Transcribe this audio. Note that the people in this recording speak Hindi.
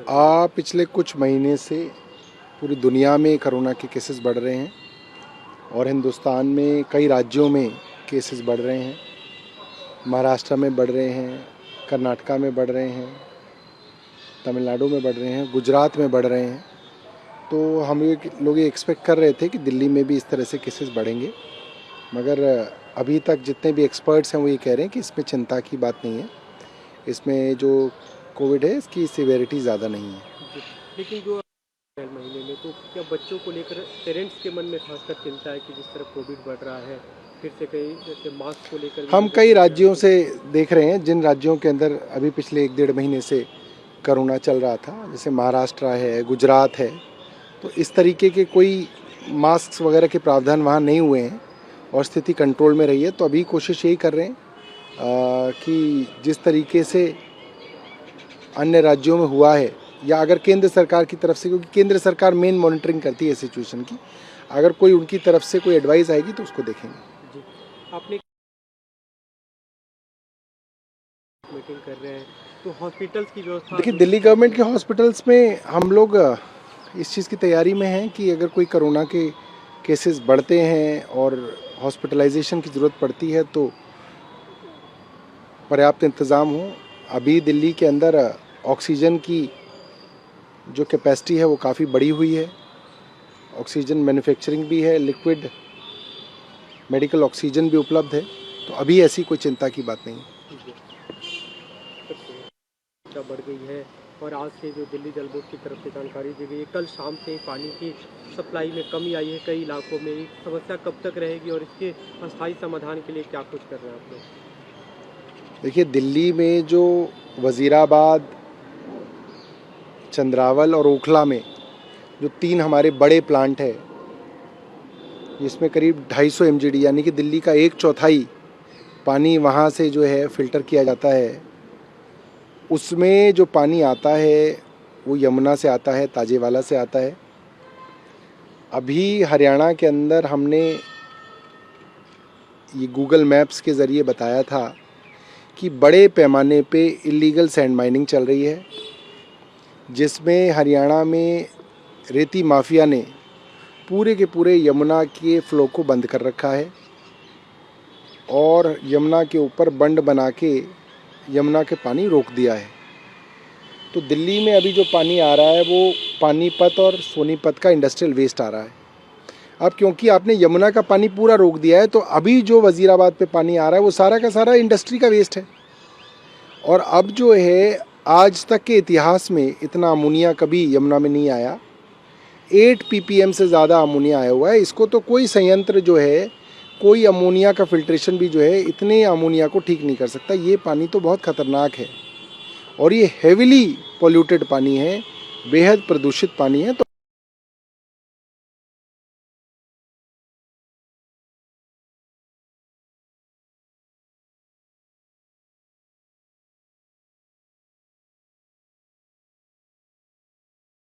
पिछले कुछ महीने से पूरी दुनिया में कोरोना के केसेस बढ़ रहे हैं और हिंदुस्तान में कई राज्यों में केसेस बढ़ रहे हैं। महाराष्ट्र में बढ़ रहे हैं, कर्नाटका में बढ़ रहे हैं, तमिलनाडु में बढ़ रहे हैं, गुजरात में बढ़ रहे हैं। तो हम लोग ये एक्सपेक्ट कर रहे थे कि दिल्ली में भी इस तरह से केसेस बढ़ेंगे, मगर अभी तक जितने भी एक्सपर्ट्स हैं वो ये कह रहे हैं कि इसमें चिंता की बात नहीं है। इसमें जो कोविड है इसकी सिवेरिटी ज़्यादा नहीं है। लेकिन जो महीने में तो क्या बच्चों को लेकर पेरेंट्स के मन में खासकर चिंता है कि जिस तरह कोविड बढ़ रहा है, फिर से कहीं जैसे मास्क को लेकर हम कई राज्यों से देख रहे हैं, जिन राज्यों के अंदर अभी पिछले 1-1.5 महीने से कोरोना चल रहा था, जैसे महाराष्ट्र है, गुजरात है, तो इस तरीके के कोई मास्क वगैरह के प्रावधान वहाँ नहीं हुए हैं और स्थिति कंट्रोल में रही है। तो अभी कोशिश यही कर रहे हैं कि जिस तरीके से अन्य राज्यों में हुआ है, या अगर केंद्र सरकार की तरफ से, क्योंकि केंद्र सरकार मेन मॉनिटरिंग करती है सिचुएशन की, अगर कोई उनकी तरफ से कोई एडवाइस आएगी तो उसको देखेंगे। जी, आपने मीटिंग कर रहे हैं तो हॉस्पिटल्स की व्यवस्था, देखिए दिल्ली गवर्नमेंट के हॉस्पिटल्स में हम लोग इस चीज़ की तैयारी में हैं कि अगर कोई कोरोना के केसेस बढ़ते हैं और हॉस्पिटलाइजेशन की ज़रूरत पड़ती है तो पर्याप्त इंतज़ाम हो। अभी दिल्ली के अंदर ऑक्सीजन की जो कैपेसिटी है वो काफ़ी बढ़ी हुई है। ऑक्सीजन मैन्युफैक्चरिंग भी है, लिक्विड मेडिकल ऑक्सीजन भी उपलब्ध है, तो अभी ऐसी कोई चिंता की बात नहीं है। बढ़ गई है और आज से जो दिल्ली जल बोर्ड की तरफ से जानकारी दी गई है, कल शाम से पानी की सप्लाई में कमी आई है कई इलाकों में। ये समस्या कब तक रहेगी और इसके अस्थायी समाधान के लिए क्या कुछ कर रहे हैं आप लोग? देखिए दिल्ली में जो वज़ीराबाद, चंद्रावल और ओखला में जो 3 हमारे बड़े प्लांट है, जिसमें करीब 250 MGD यानी कि दिल्ली का 1/4 पानी वहाँ से जो है फ़िल्टर किया जाता है। उसमें जो पानी आता है वो यमुना से आता है, ताजेवाला से आता है। अभी हरियाणा के अंदर हमने ये गूगल मैप्स के ज़रिए बताया था कि बड़े पैमाने पे इलीगल सैंड माइनिंग चल रही है, जिसमें हरियाणा में रेती माफिया ने पूरे के पूरे यमुना के फ़्लो को बंद कर रखा है और यमुना के ऊपर बंड बना के यमुना के पानी रोक दिया है। तो दिल्ली में अभी जो पानी आ रहा है वो पानीपत और सोनीपत का इंडस्ट्रियल वेस्ट आ रहा है। अब क्योंकि आपने यमुना का पानी पूरा रोक दिया है, तो अभी जो वज़ीराबाद पे पानी आ रहा है वो सारा का सारा इंडस्ट्री का वेस्ट है। और अब जो है, आज तक के इतिहास में इतना अमोनिया कभी यमुना में नहीं आया। 8 ppm से ज़्यादा अमोनिया आया हुआ है। इसको तो कोई संयंत्र जो है, कोई अमोनिया का फिल्ट्रेशन भी जो है इतने अमोनिया को ठीक नहीं कर सकता। ये पानी तो बहुत ख़तरनाक है और ये हेविली पॉल्यूटेड पानी है, बेहद प्रदूषित पानी है। तो